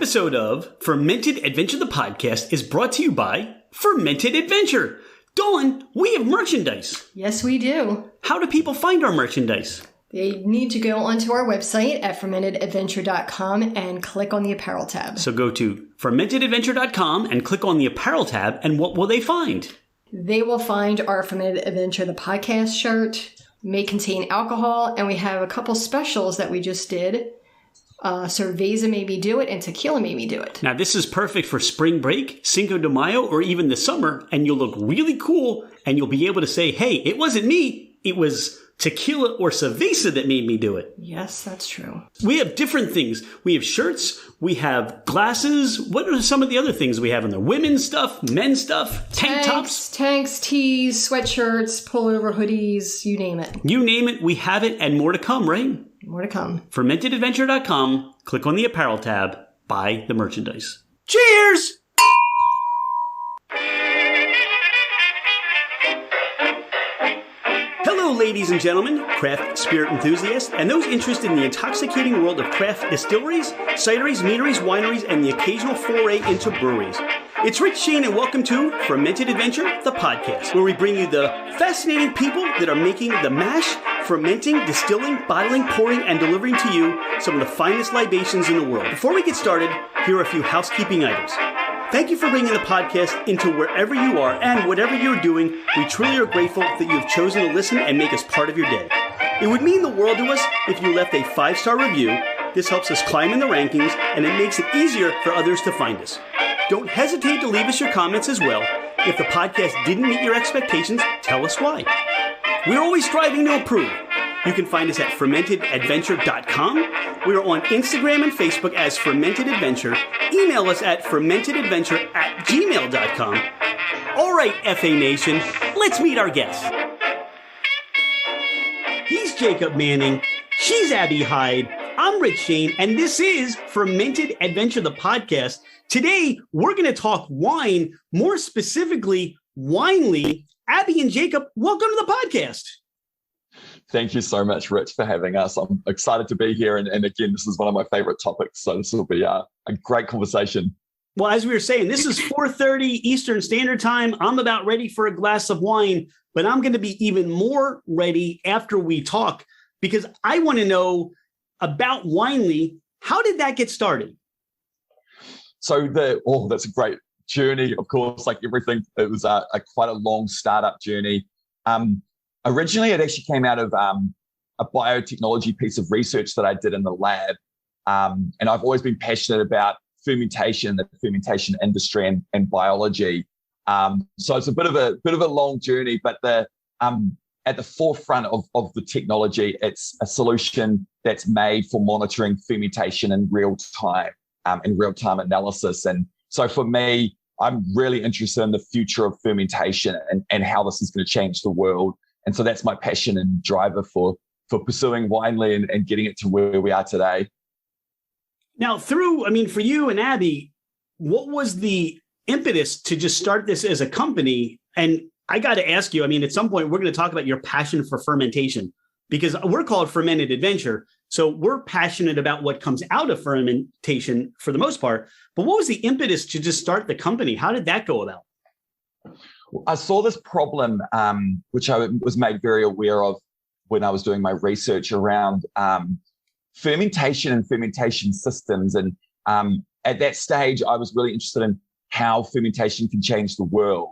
episode of Fermented Adventure the Podcast is brought to you by Fermented Adventure. Dawn, we have merchandise. Yes, we do. How do people find our merchandise? They need to go onto our website at fermentedadventure.com and click on the apparel tab. So go to fermentedadventure.com and click on the apparel tab, and what will they find? They will find our Fermented Adventure the Podcast shirt. May contain alcohol, and we have a couple specials that we just did. Cerveza Made Me Do It and Tequila Made Me Do It. Now, this is perfect for spring break, Cinco de Mayo, or even the summer, and you'll look really cool, and you'll be able to say, hey, it wasn't me, it was tequila or cerveza that made me do it. Yes, that's true. We have different things. We have shirts, we have glasses. What are some of the other things we have in there? Women's stuff, men's stuff, tank tops? Tanks, tees, sweatshirts, pullover hoodies, you name it. You name it, we have it, and more to come, right? More to come. Fermentedadventure.com, click on the apparel tab, buy the merchandise. Cheers! Hello, ladies and gentlemen, craft spirit enthusiasts, and those interested in the intoxicating world of craft distilleries, cideries, meaderies, wineries, and the occasional foray into breweries. It's Rich Shane, and welcome to Fermented Adventure, the podcast, where we bring you the fascinating people that are making the mash, fermenting, distilling, bottling, pouring, and delivering to you some of the finest libations in the world. Before we get started, here are a few housekeeping items. Thank you for bringing the podcast into wherever you are and whatever you're doing. We truly are grateful that you have chosen to listen and make us part of your day. It would mean the world to us if you left a 5-star review. This helps us climb in the rankings, and it makes it easier for others to find us. Don't hesitate to leave us your comments as well. If the podcast didn't meet your expectations, tell us why. We're always striving to improve. You can find us at fermentedadventure.com. We are on Instagram and Facebook as Fermented Adventure. Email us at fermentedadventure@gmail.com. All right, FA Nation, let's meet our guests. He's Jacob Manning. She's Abbe Hyde. I'm Rich Shane, and this is Fermented Adventure, the podcast. Today, we're going to talk wine, more specifically, Winelys. Abbe and Jacob, welcome to the podcast. Thank you so much, Rich, for having us. I'm excited to be here. And again, this is one of my favorite topics. So this will be a great conversation. Well, as we were saying, this is 4:30 Eastern Standard Time. I'm about ready for a glass of wine, but I'm going to be even more ready after we talk because I want to know about Winelys. How did that get started? So that's a great journey. Of course, like everything, it was quite a long startup journey. Originally, it actually came out of a biotechnology piece of research that I did in the lab. And I've always been passionate about fermentation, the fermentation industry and biology. So it's a bit of a long journey, but at the forefront of the technology, it's a solution that's made for monitoring fermentation in real time, in real-time analysis. And so for me, I'm really interested in the future of fermentation and how this is going to change the world. And so that's my passion and driver for pursuing Winelys and getting it to where we are today. Now, for you and Abbe, what was the impetus to just start this as a company? And I got to ask you, at some point, we're going to talk about your passion for fermentation because we're called Fermented Adventure. So we're passionate about what comes out of fermentation for the most part. But what was the impetus to just start the company? How did that go about? I saw this problem, which I was made very aware of when I was doing my research around fermentation and fermentation systems. And at that stage, I was really interested in how fermentation can change the world.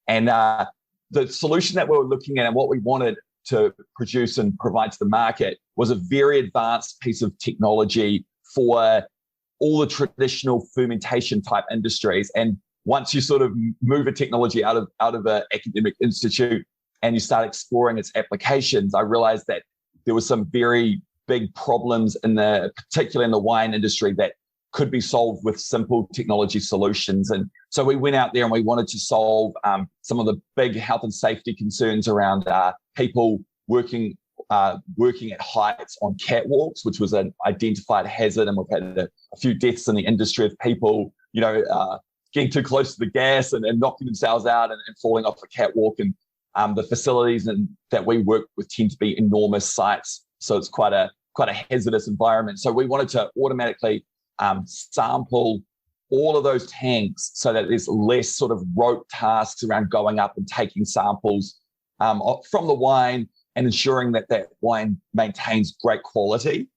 And the solution that we were looking at and what we wanted to produce and provide to the market was a very advanced piece of technology for all the traditional fermentation type industries. And once you sort of move a technology out of an academic institute and you start exploring its applications, I realized that there were some very big problems particularly in the wine industry that could be solved with simple technology solutions. And so we went out there and we wanted to solve some of the big health and safety concerns around people working at heights on catwalks, which was an identified hazard. And we've had a few deaths in the industry of people, getting too close to the gas and knocking themselves out and falling off a catwalk. And the facilities that we work with tend to be enormous sites. So it's quite a hazardous environment. So we wanted to automatically sample all of those tanks so that there's less sort of rote tasks around going up and taking samples from the wine and ensuring that that wine maintains great quality.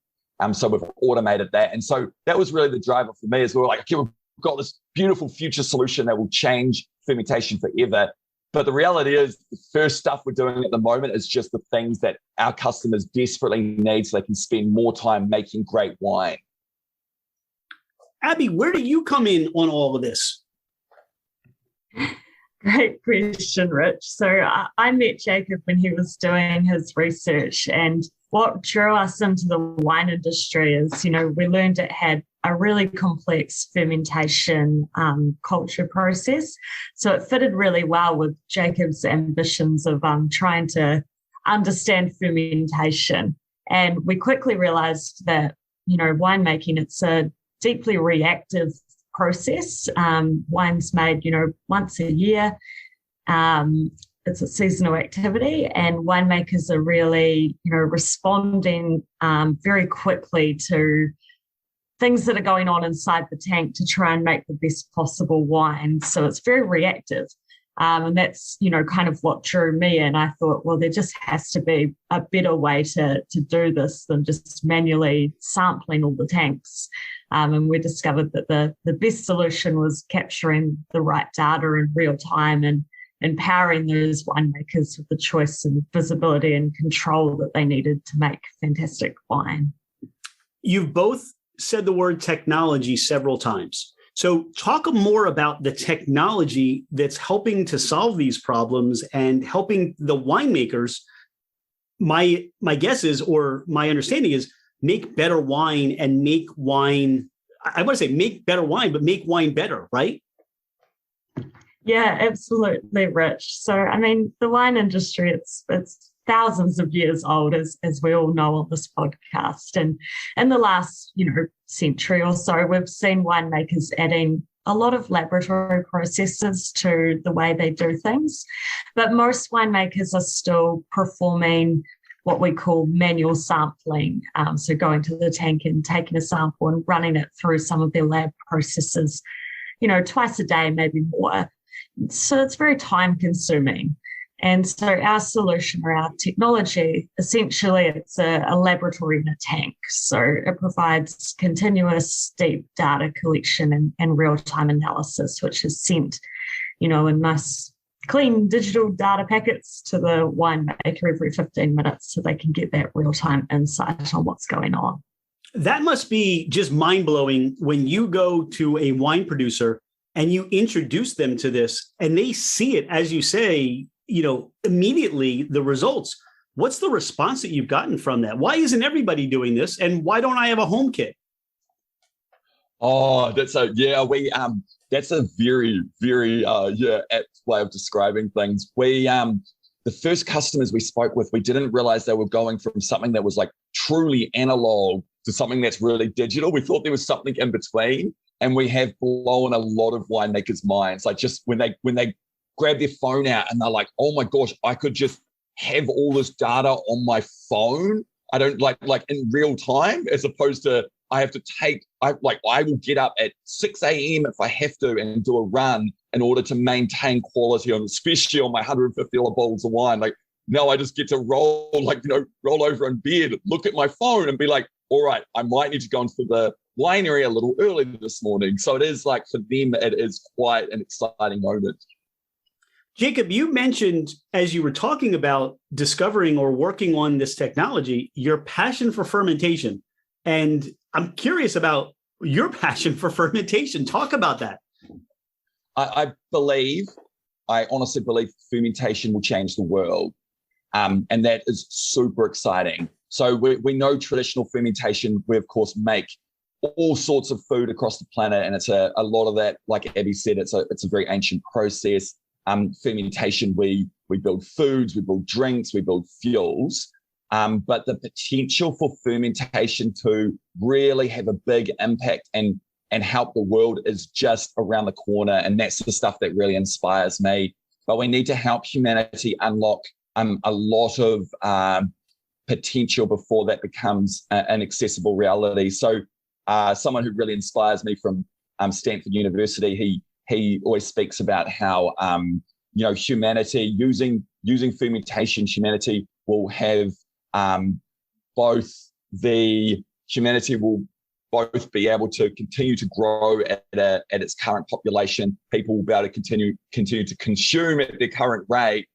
So we've automated that. And so that was really the driver for me, is we were like, okay, we've got this beautiful future solution that will change fermentation forever. But the reality is the first stuff we're doing at the moment is just the things that our customers desperately need so they can spend more time making great wine. Abbe, where do you come in on all of this? Great question, Rich. So I met Jacob when he was doing his research, and what drew us into the wine industry is, we learned it had a really complex fermentation culture process. So it fitted really well with Jacob's ambitions of trying to understand fermentation. And we quickly realized that, winemaking, it's a deeply reactive process. Wine's made, once a year. It's a seasonal activity, and winemakers are really, responding very quickly to things that are going on inside the tank to try and make the best possible wine. So it's very reactive. And that's, kind of what drew me in. I thought, well, there just has to be a better way to do this than just manually sampling all the tanks. And we discovered that the best solution was capturing the right data in real time and empowering those winemakers with the choice and visibility and control that they needed to make fantastic wine. You've both said the word technology several times. So talk more about the technology that's helping to solve these problems and helping the winemakers. My guess is, or my understanding is, make better wine and make wine. I want to say make better wine, but make wine better, right? Yeah, absolutely, Rich. So, the wine industry, it's thousands of years old, as we all know on this podcast. And in the last, century or so, we've seen winemakers adding a lot of laboratory processes to the way they do things. But most winemakers are still performing what we call manual sampling. So going to the tank and taking a sample and running it through some of their lab processes, twice a day, maybe more. So it's very time consuming. And so our solution or our technology, essentially it's a laboratory in a tank. So it provides continuous deep data collection and real-time analysis, which is sent, in nice clean digital data packets to the winemaker every 15 minutes so they can get that real-time insight on what's going on. That must be just mind-blowing when you go to a wine producer and you introduce them to this and they see it, as you say, immediately the results. What's the response that you've gotten from that? Why isn't everybody doing this? And why don't I have a home kit? Oh, that's a very, very apt way of describing things. We the first customers we spoke with, we didn't realize they were going from something that was like truly analog to something that's really digital. We thought there was something in between, and we have blown a lot of winemakers' minds. Like just when they grab their phone out and they're like, oh my gosh, I could just have all this data on my phone. I don't like in real time, as opposed to I have to I will get up at 6 a.m. if I have to and do a run in order to maintain quality on, especially on my 150 bottles of wine. Like, no, I just get to roll over in bed, look at my phone and be like, all right, I might need to go into the winery a little early this morning. So it is like, for them, it is quite an exciting moment. Jacob, you mentioned, as you were talking about discovering or working on this technology, your passion for fermentation. And I'm curious about your passion for fermentation. Talk about that. I honestly believe fermentation will change the world. And that is super exciting. So we know traditional fermentation, we of course make all sorts of food across the planet. And it's a lot of that, like Abbe said, it's a very ancient process. Fermentation, we build foods, we build drinks, we build fuels. But the potential for fermentation to really have a big impact and help the world is just around the corner. And that's the stuff that really inspires me. But we need to help humanity unlock a lot of potential before that becomes an accessible reality. So someone who really inspires me from Stanford University. He always speaks about how humanity using fermentation, humanity will have humanity will both be able to continue to grow at its current population. People will be able to continue to consume at their current rate,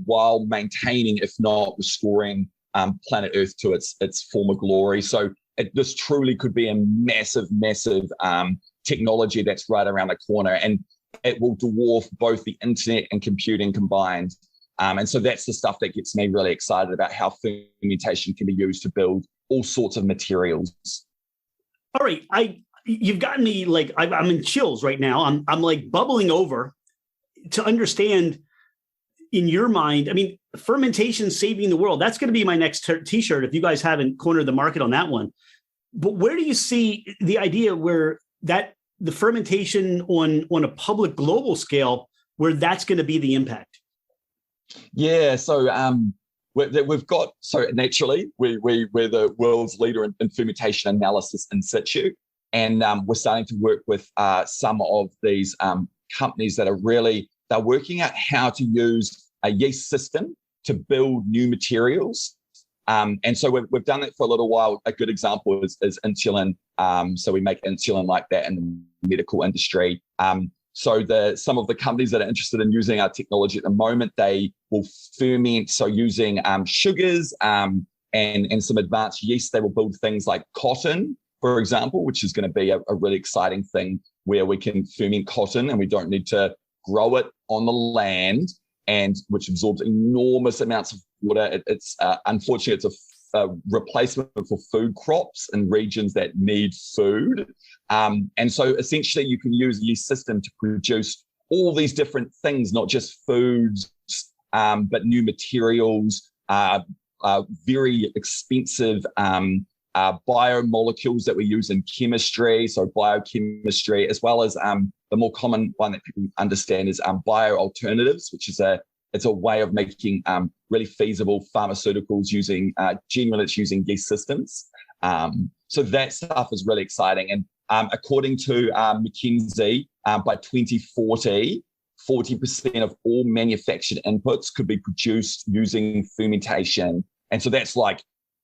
while maintaining, if not restoring, planet Earth to its former glory. So this truly could be a massive technology that's right around the corner, and it will dwarf both the internet and computing combined. And so that's the stuff that gets me really excited about how fermentation can be used to build all sorts of materials. All right, you've gotten me like I'm in chills right now. I'm like bubbling over to understand in your mind. I mean, fermentation saving the world. That's going to be my next T-shirt if you guys haven't cornered the market on that one. But where do you see the idea where the fermentation on a public global scale, where that's going to be the impact? Yeah, so naturally we're the world's leader in fermentation analysis in situ, and we're starting to work with some of these companies that they're working out how to use a yeast system to build new materials. And so we've done that for a little while. A good example is insulin. So we make insulin like that in the medical industry. So some of the companies that are interested in using our technology at the moment, they will ferment. So using sugars and some advanced yeast, they will build things like cotton, for example, which is going to be a really exciting thing where we can ferment cotton and we don't need to grow it on the land, and which absorbs enormous amounts of water. It's unfortunately, it's a replacement for food crops in regions that need food. And so essentially you can use the yeast system to produce all these different things, not just foods, but new materials, very expensive biomolecules that we use in chemistry, so biochemistry, as well as the more common one that people understand is bioalternatives, which is it's a way of making really feasible pharmaceuticals using yeast systems. So that stuff is really exciting. And according to McKinsey, by 2040, 40% of all manufactured inputs could be produced using fermentation. And so that's like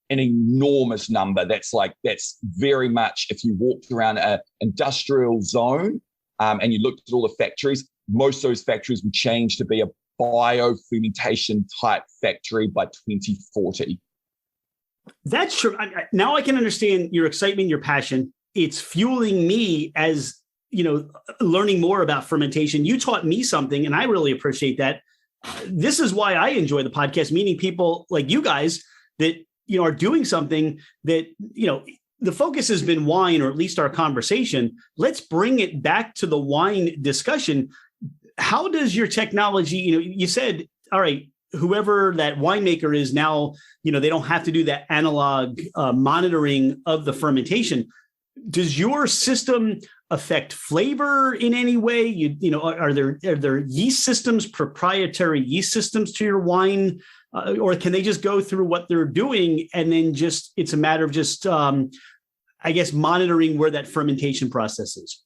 an enormous number. That's very much, if you walked around an industrial zone and you looked at all the factories, most of those factories would change to be a biofermentation type factory by 2040. That's true. Now I can understand your excitement, your passion. It's fueling me as, learning more about fermentation. You taught me something, and I really appreciate that. This is why I enjoy the podcast, meeting people like you guys that, are doing something that, the focus has been wine, or at least our conversation. Let's bring it back to the wine discussion. How does your technology, you said, all right, whoever that winemaker is now, they don't have to do that analog monitoring of the fermentation. Does your system affect flavor in any way? Are there yeast systems, proprietary yeast systems to your wine, or can they just go through what they're doing and then it's a matter of just, monitoring where that fermentation process is?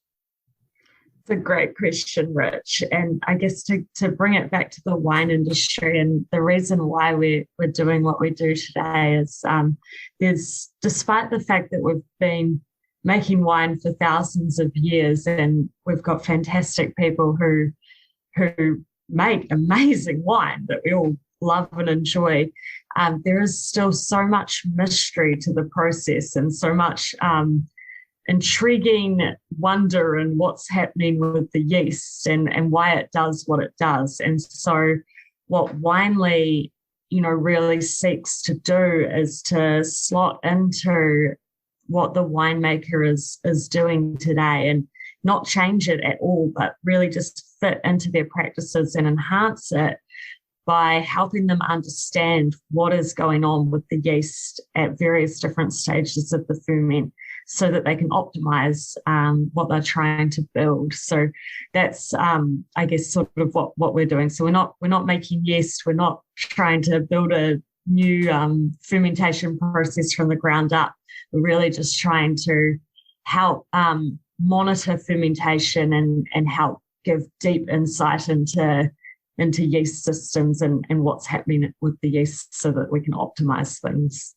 It's a great question, Rich. And I guess to bring it back to the wine industry, and the reason why we're doing what we do today is despite the fact that we've been making wine for thousands of years, and we've got fantastic people who make amazing wine that we all love and enjoy, there is still so much mystery to the process and so much intriguing wonder in what's happening with the yeast and why it does what it does. And so what Winely, really seeks to do is to slot into what the winemaker is doing today and not change it at all, but really just fit into their practices and enhance it by helping them understand what is going on with the yeast at various different stages of the ferment, so that they can optimize what they're trying to build. So that's, sort of what we're doing. So we're not making yeast. We're not trying to build a new fermentation process from the ground up. We're really just trying to help monitor fermentation and help give deep insight into yeast systems and what's happening with the yeast so that we can optimize things.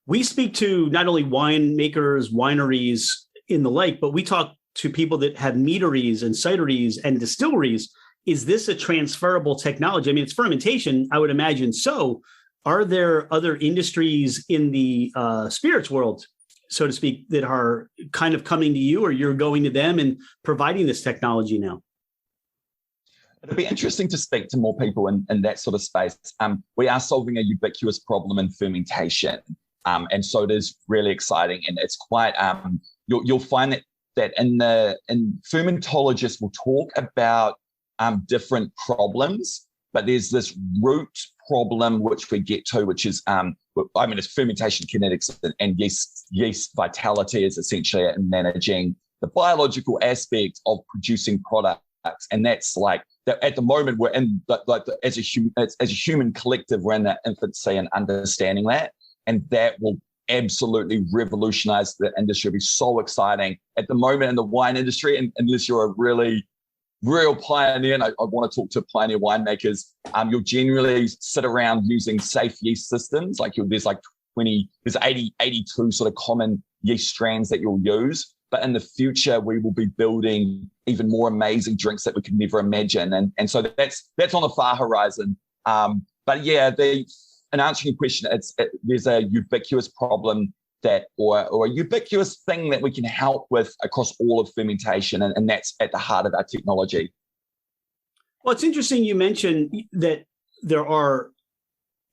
We speak to not only winemakers, wineries, in the like, but we talk to people that have meaderies and cideries and distilleries. Is this a transferable technology? I mean, it's fermentation, I would imagine. So are there other industries in the spirits world, so to speak, that are kind of coming to you, or you're going to them and providing this technology now? It'll be interesting to speak to more people in that sort of space. We are solving a ubiquitous problem in fermentation. And so it is really exciting. And it's quite, you'll find that in fermentologists will talk about different problems, but there's this root problem which we get to, which is, it's fermentation kinetics and yeast vitality is essentially managing the biological aspect of producing products. And that's like, at the moment, we're in, as a human collective, we're in that infancy and understanding that. And that will absolutely revolutionize the industry. It'll be so exciting. At the moment in the wine industry, and unless you're a really real pioneer, and I want to talk to pioneer winemakers, you'll generally sit around using safe yeast systems. There's 82 sort of common yeast strands that you'll use. But in the future, we will be building even more amazing drinks that we could never imagine. And so that's on the far horizon. But yeah, in answering your question, there's a ubiquitous problem or a ubiquitous thing that we can help with across all of fermentation, and that's at the heart of our technology. Well, it's interesting you mentioned that there are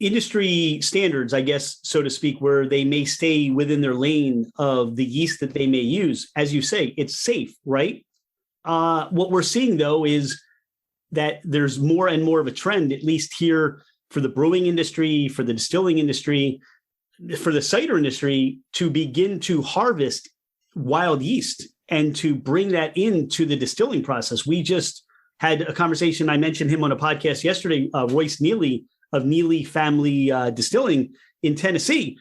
industry standards, I guess, so to speak, where they may stay within their lane of the yeast that they may use. As you say, it's safe, right? What we're seeing, though, is that there's more and more of a trend, at least here, for the brewing industry, for the distilling industry, for the cider industry, to begin to harvest wild yeast and to bring that into the distilling process. We just had a conversation. I mentioned him on a podcast yesterday, Royce Neely of Neely Family Distilling in Tennessee.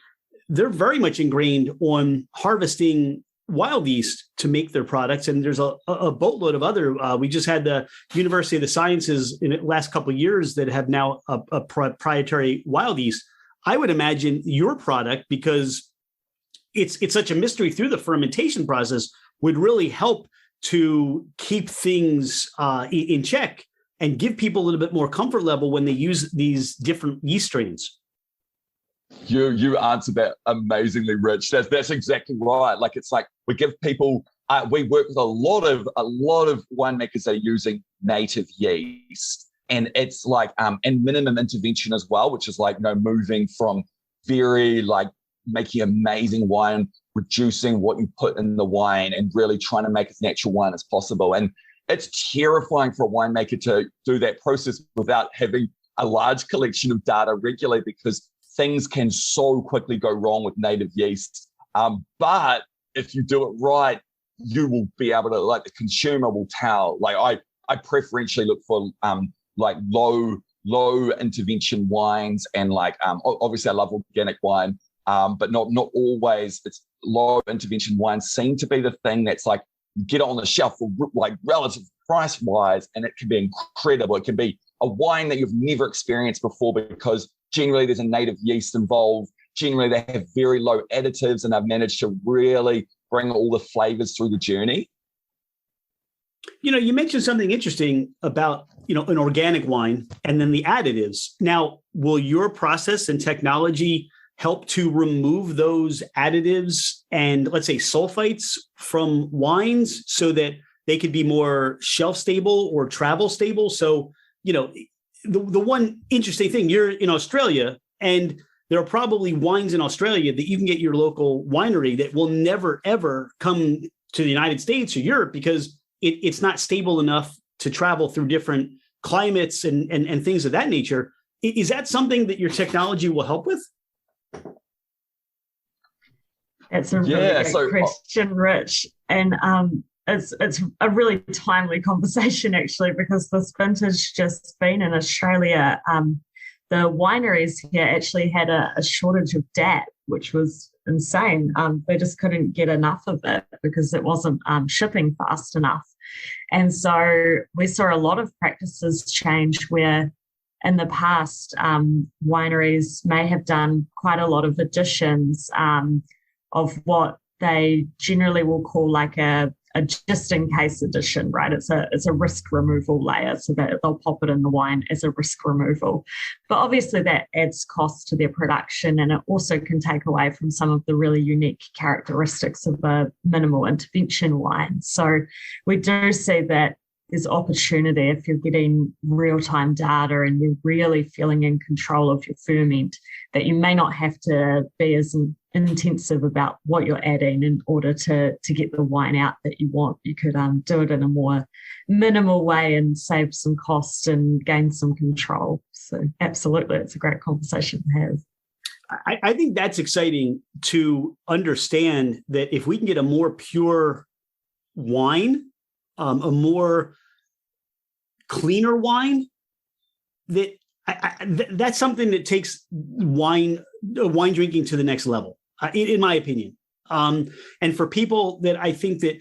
They're very much ingrained on harvesting wild yeast to make their products. And there's a boatload of other, we just had the University of the Sciences in the last couple of years that have now a proprietary wild yeast. I would imagine your product, because it's such a mystery through the fermentation process, would really help to keep things in check and give people a little bit more comfort level when they use these different yeast strains. You answered that amazingly, Rich. That's exactly right. It's like we give people. We work with a lot of winemakers that are using native yeast, and it's like and minimum intervention as well, which is moving from very making amazing wine, reducing what you put in the wine, and really trying to make as natural wine as possible. And it's terrifying for a winemaker to do that process without having a large collection of data regularly, because things can so quickly go wrong with native yeast. But if you do it right, you will be able to, the consumer will tell. I preferentially look for low intervention wines, and obviously I love organic wine, but not always. It's low intervention wines seem to be the thing that's you get it on the shelf for relative price wise, and it can be incredible. It can be a wine that you've never experienced before, because generally there's a native yeast involved. Generally they have very low additives, and they've managed to really bring all the flavors through the journey. You mentioned something interesting about, an organic wine and then the additives. Now, will your process and technology help to remove those additives and, let's say, sulfites from wines so that they could be more shelf stable or travel stable? So, the one interesting thing, you're in Australia, and there are probably wines in Australia that you can get your local winery that will never, ever come to the United States or Europe, because it's not stable enough to travel through different climates and things of that nature. Is that something that your technology will help with? It's a really great question, Rich. And it's a really timely conversation, actually, because this vintage just been in Australia. The wineries here actually had a shortage of DAP, which was insane. They just couldn't get enough of it because it wasn't shipping fast enough. And so we saw a lot of practices change where in the past, wineries may have done quite a lot of additions of what they generally will call like a just in case addition, right? It's a risk removal layer, so that they'll pop it in the wine as a risk removal. But obviously that adds cost to their production, and it also can take away from some of the really unique characteristics of a minimal intervention wine. So we do see that there's opportunity if you're getting real-time data and you're really feeling in control of your ferment, that you may not have to be as intensive about what you're adding in order to get the wine out that you want. You could do it in a more minimal way and save some costs and gain some control. So absolutely, it's a great conversation to have. I think that's exciting to understand that if we can get a more pure wine, a more cleaner wine, that's something that takes wine drinking to the next level, in my opinion. And for people that I think that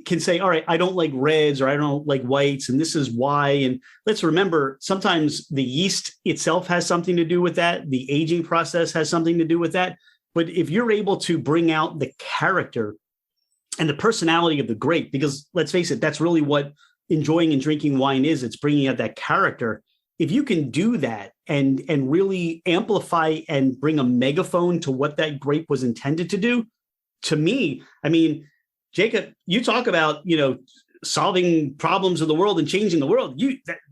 can say, all right, I don't like reds or I don't like whites, and this is why. And let's remember, sometimes the yeast itself has something to do with that. The aging process has something to do with that. But if you're able to bring out the character and the personality of the grape, because let's face it, that's really what enjoying and drinking wine is. It's bringing out that character. If you can do that and really amplify and bring a megaphone to what that grape was intended to do, to me, I mean, Jacob, you talk about, solving problems of the world and changing the world.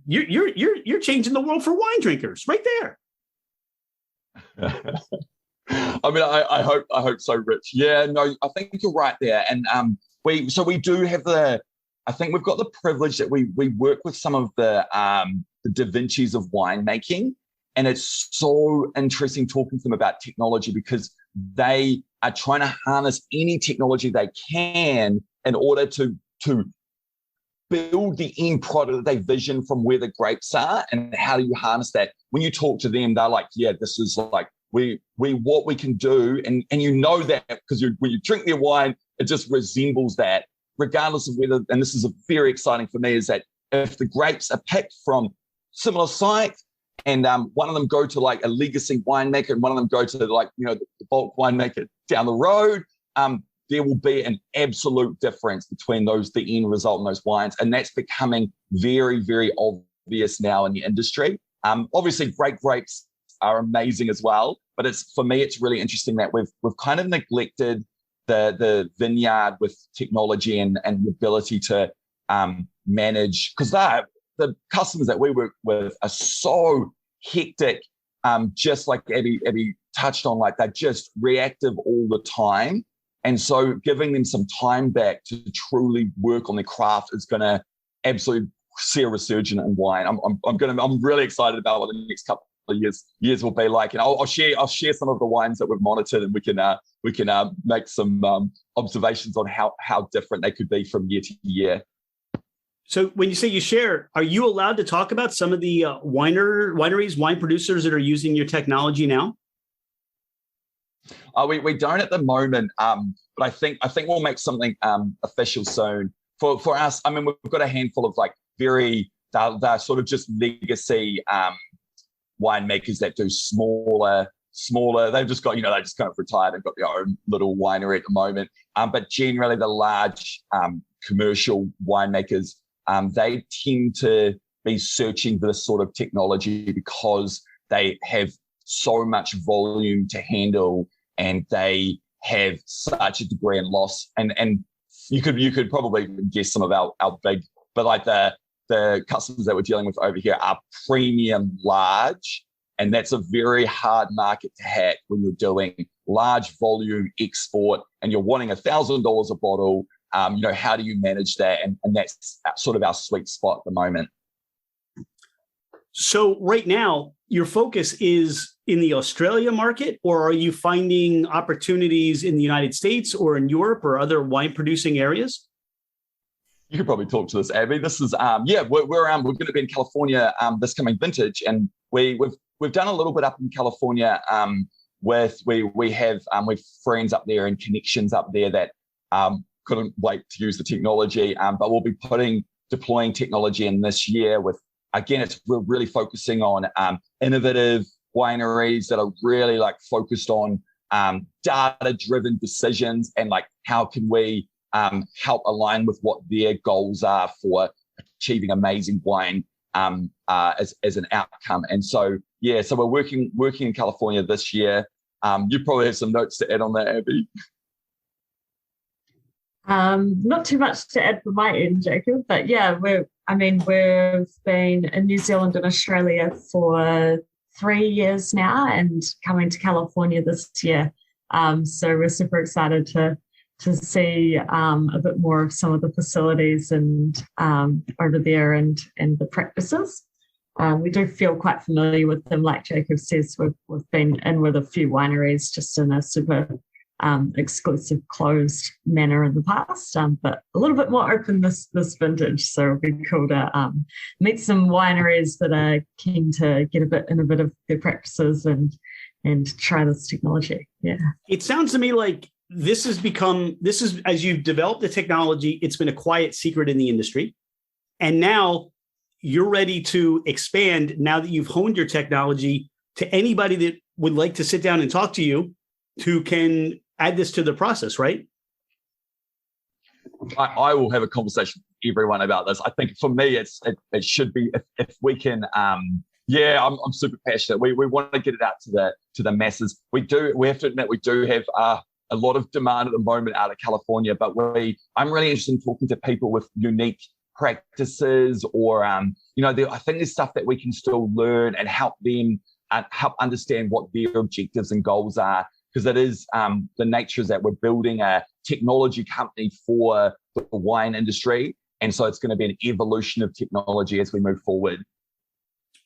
You're changing the world for wine drinkers right there. I mean, I hope so, Rich. Yeah, no, I think you're right there. And we do have I think we've got the privilege that we work with some of the Da Vinci's of winemaking, and it's so interesting talking to them about technology because they are trying to harness any technology they can in order to build the end product that they vision from where the grapes are. And how do you harness that? When you talk to them, they're like, yeah, this is like what we can do, and you know that because when you drink their wine, it just resembles that. Regardless of whether, and this is very exciting for me, is that if the grapes are picked from similar sites and one of them go to like a legacy winemaker and one of them go to like, the bulk winemaker down the road, there will be an absolute difference between the end result in those wines. And that's becoming very, very obvious now in the industry. Obviously, great grapes are amazing as well, but for me, it's really interesting that we've kind of neglected the vineyard with technology and the ability to manage, because the customers that we work with are so hectic, just like Abbe touched on, like they're just reactive all the time. And so giving them some time back to truly work on their craft is going to absolutely see a resurgence in wine. I'm really excited about what the next couple of years will be like, and I'll share some of the wines that we've monitored, and we can make some observations on how different they could be from year to year. So when you say you share, are you allowed to talk about some of the wineries, wine producers that are using your technology now? We don't at the moment, but I think we'll make something official soon. For us, I mean, we've got a handful of like they're sort of just legacy winemakers that do smaller. They've just got, they just kind of retired and got their own little winery at the moment. But generally the large commercial winemakers, they tend to be searching for this sort of technology because they have so much volume to handle and they have such a degree in loss. And you could probably guess some of our big, but like the customers that we're dealing with over here are premium large. And that's a very hard market to hack when you're doing large volume export and you're wanting $1,000 a bottle. How do you manage that? And that's sort of our sweet spot at the moment. So right now, your focus is in the Australia market, or are you finding opportunities in the United States or in Europe or other wine producing areas? You could probably talk to this, Abbe. This is we're going to be in California this coming vintage, and we've done a little bit up in California we have friends up there and connections up there that couldn't wait to use the technology. But we'll be deploying technology in this year with, again, we're really focusing on innovative wineries that are really like focused on data-driven decisions and like how can we help align with what their goals are for achieving amazing wine as an outcome. And so so we're working in California this year. You probably have some notes to add on that, Abbe. Not too much to add from my end, Jacob, but yeah, we've been in New Zealand and Australia for 3 years now and coming to California this year. So we're super excited to see a bit more of some of the facilities and over there and the practices. We do feel quite familiar with them. Like Jacob says, we've been in with a few wineries just in a super exclusive closed manner in the past, but a little bit more open this vintage. So it'll be cool to meet some wineries that are keen to get a bit innovative with their practices and try this technology. Yeah. It sounds to me like this is as you've developed the technology, it's been a quiet secret in the industry. And now you're ready to expand now that you've honed your technology to anybody that would like to sit down and talk to you who can add this to the process, right? I will have a conversation with everyone about this. I think for me, it should be if we can. I'm super passionate. We want to get it out to the masses. We have to admit we do have a lot of demand at the moment out of California, but I'm really interested in talking to people with unique practices or I think there's stuff that we can still learn and help them and help understand what their objectives and goals are. Because it is the nature is that we're building a technology company for the wine industry. And so it's going to be an evolution of technology as we move forward.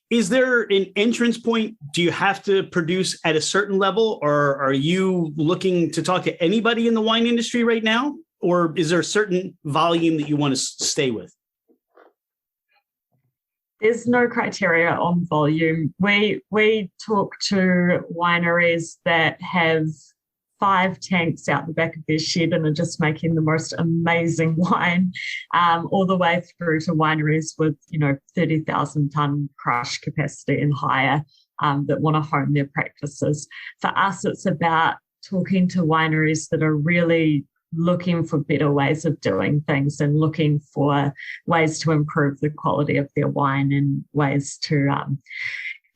Is there an entrance point? Do you have to produce at a certain level, or are you looking to talk to anybody in the wine industry right now? Or is there a certain volume that you want to stay with? There's no criteria on volume. We talk to wineries that have 5 tanks out the back of their shed and are just making the most amazing wine, all the way through to wineries with 30,000 ton crush capacity and higher that want to hone their practices. For us, it's about talking to wineries that are really looking for better ways of doing things and looking for ways to improve the quality of their wine and ways to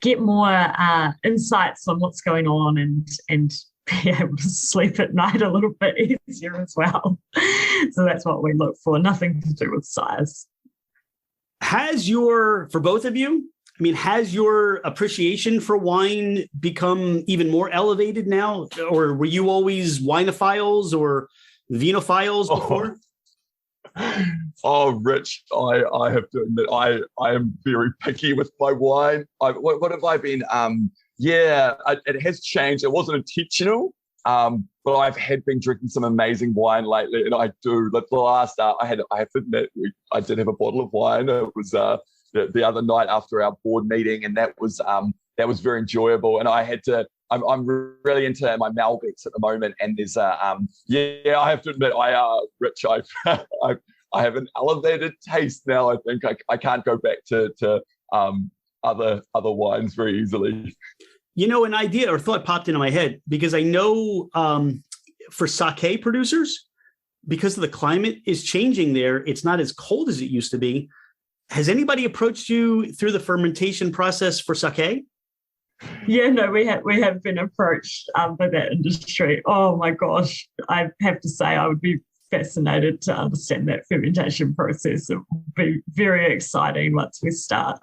get more insights on what's going on and be able to sleep at night a little bit easier as well. So that's what we look for, nothing to do with size. For both of you, has your appreciation for wine become even more elevated now? Or were you always winophiles or vinophiles before? Oh, Rich, I have to admit, I am very picky with my wine. What have I been? It has changed. It wasn't intentional, but I've been drinking some amazing wine lately, and I do. Like the last, I have to admit, I did have a bottle of wine. It was the other night after our board meeting, and that was very enjoyable. And I had to. I'm really into my Malbecs at the moment, and there's I have to admit, Rich, I have an elevated taste now. I think I can't go back to other wines very easily. An idea or thought popped into my head, because I know for sake producers, because the climate is changing there, it's not as cold as it used to be. Has anybody approached you through the fermentation process for sake? Yeah, no, we have been approached by that industry. Oh my gosh, I have to say I would be fascinated to understand that fermentation process. It will be very exciting once we start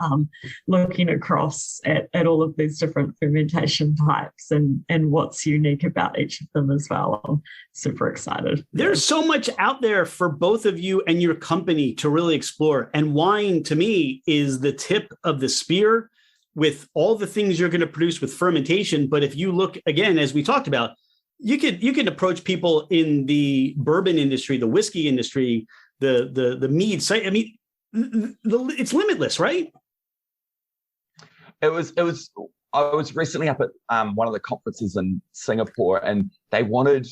looking across at all of these different fermentation types and what's unique about each of them as well. I'm super excited. There's so much out there for both of you and your company to really explore. And wine, to me, is the tip of the spear with all the things you're going to produce with fermentation. But if you look, again, as we talked about, you could approach people in the bourbon industry, the whiskey industry, the mead site. It's limitless, right? It was I was recently up at one of the conferences in Singapore, and they wanted,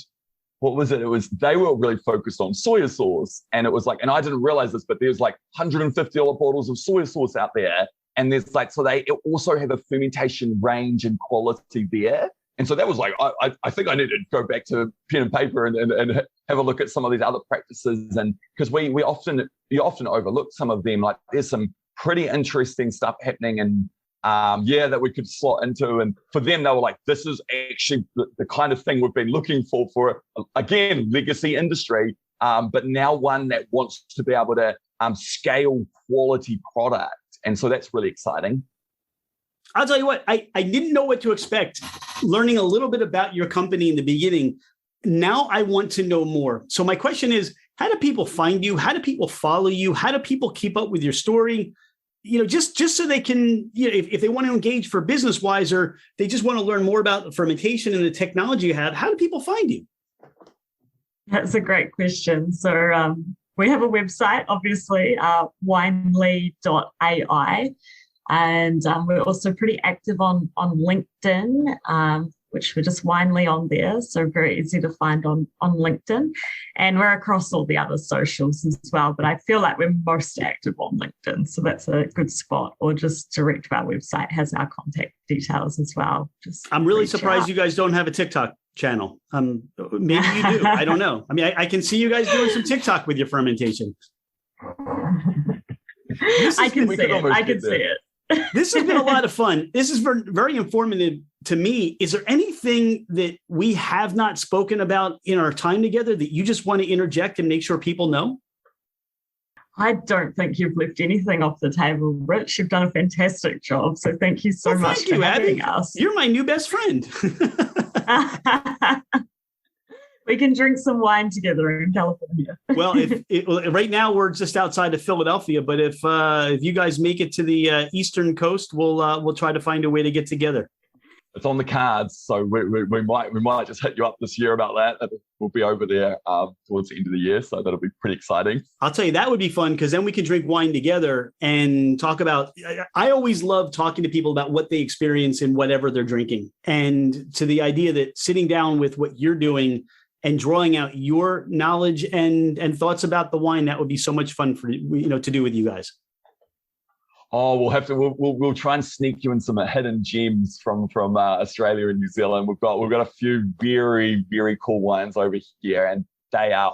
what was it? They were really focused on soy sauce. And it was like, and I didn't realize this, but there's like $150 bottles of soy sauce out there. And there's like, so they also have a fermentation range and quality there. And so that was like, I think I need to go back to pen and paper and have a look at some of these other practices. And because you often overlook some of them, like there's some pretty interesting stuff happening and that we could slot into. And for them, they were like, this is actually the kind of thing we've been looking for again, legacy industry, but now one that wants to be able to scale quality product. And so that's really exciting. I'll tell you what, I didn't know what to expect. Learning a little bit about your company in the beginning, now I want to know more. So my question is, how do people find you? How do people follow you? How do people keep up with your story? Just so they can, if they want to engage for business-wise, or they just want to learn more about the fermentation and the technology you have, how do people find you? That's a great question. So we have a website, obviously, winely.ai. And we're also pretty active on LinkedIn, which we're just Winely on there. So very easy to find on LinkedIn. And we're across all the other socials as well. But I feel like we're most active on LinkedIn. So that's a good spot. Or just direct to our website, has our contact details as well. I'm really surprised you guys don't have a TikTok channel. Maybe you do. I don't know. I mean, I can see you guys doing some TikTok with your fermentation. I can see it. This has been a lot of fun. This is very informative to me. Is there anything that we have not spoken about in our time together that you just want to interject and make sure people know? I don't think you've left anything off the table, Rich. You've done a fantastic job. So thank you so much for having us. You're my new best friend. We can drink some wine together in California. Well, right now we're just outside of Philadelphia, but if you guys make it to the Eastern Coast, we'll try to find a way to get together. It's on the cards, so we might just hit you up this year about that. We'll be over there towards the end of the year, so that'll be pretty exciting. I'll tell you, that would be fun because then we can drink wine together and talk about. I always love talking to people about what they experience in whatever they're drinking, and to the idea that sitting down with what you're doing and drawing out your knowledge and thoughts about the wine, that would be so much fun for to do with you guys. Oh, we'll try and sneak you in some hidden gems from Australia and New Zealand. We've got a few very, very cool wines over here, and they are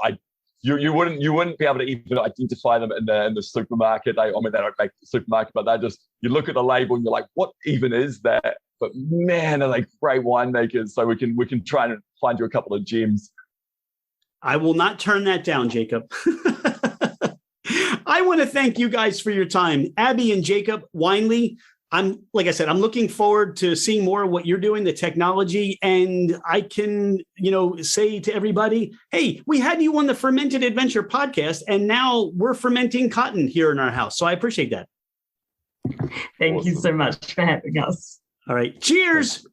you wouldn't be able to even identify them in the supermarket. They don't make the supermarket, but they're just, you look at the label and you're like, what even is that? But man, are they great winemakers. So we can try and find you a couple of gems. I will not turn that down, Jacob. I want to thank you guys for your time. Abbe and Jacob, Winely. Like I said, I'm looking forward to seeing more of what you're doing, the technology. And I can, say to everybody, hey, we had you on the Fermented Adventure podcast, and now we're fermenting cotton here in our house. So I appreciate that. Thank you so much for having us. All right. Cheers.